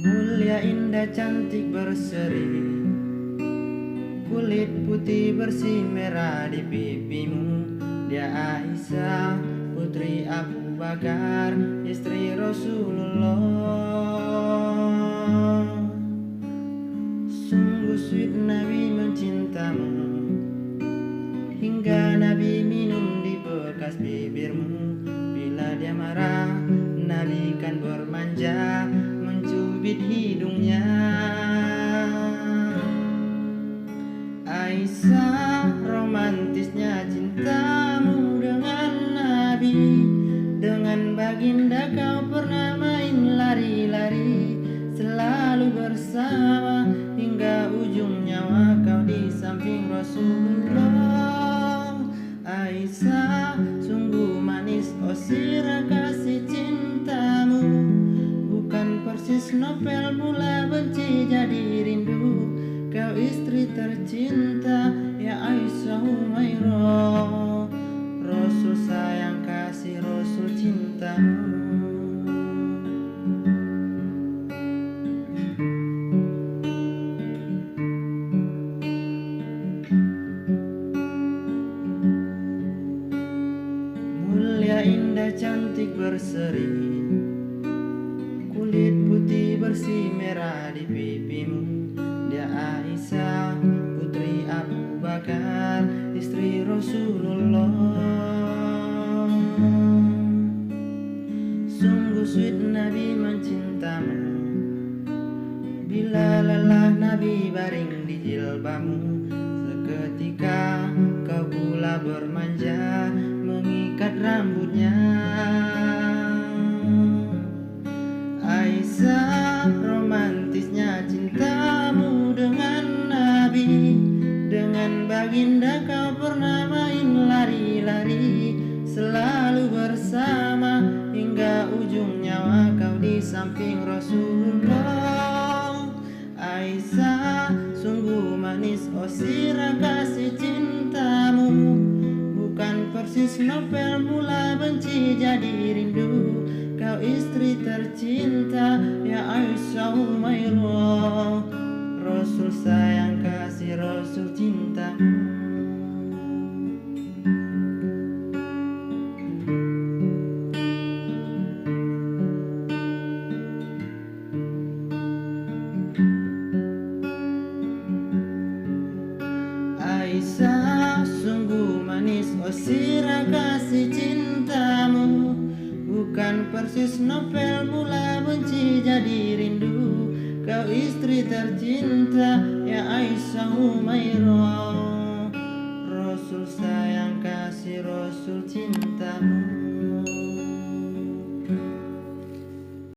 Mulia, indah, cantik, berseri, kulit putih bersih merah di pipimu. Dia Aisyah, putri Abu Bakar, istri Rasulullah. Sungguh sweet Nabi mencintamu, hingga Nabi minum di bekas bibirmu. Bila dia marah, Nabi kan bermanja, mencubit hidungnya. Aisyah, romantisnya cintamu dengan Nabi. Dengan baginda kau pernah main lari-lari, selalu bersama hingga ujung nyawa kau di samping Rasulullah. Aisyah, sungguh manis oh sirah kasih cintamu, bukan persis novel mula benci jadi rindu. Kau istri tercinta ya Aisyah Humairah, Rasul sayang kasih Rasul cintamu. Mulia, indah, cantik, berseri, kulit putih bersih merah di pipimu. Dia Aisyah, putri Abu Bakar, istri Rasulullah. Sungguh sweet Nabi mencintamu, bila lelah Nabi baring di jilbamu. Seketika kau pula bermanja, mengikat rambutnya. Aisyah, romantisnya cintamu dengan Nabi. Dengan baginda kau pernah main lari-lari, selalu bersama hingga ujung nyawa kau di samping Rasulullah. Aisyah, sungguh manis oh sirah kasih cintamu, bukan persis novel mula benci jadi rindu. Kau istri tercinta ya Aisyah Humairah, Rasul sayang kasih Rasul cintamu. Aisyah, sungguh manis oh sirah kasih cintamu, bukan persis novel mula benci jadi rindu. Kau istri tercinta ya Aisyah Humairah, Rasul sayang kasih Rasul cintamu.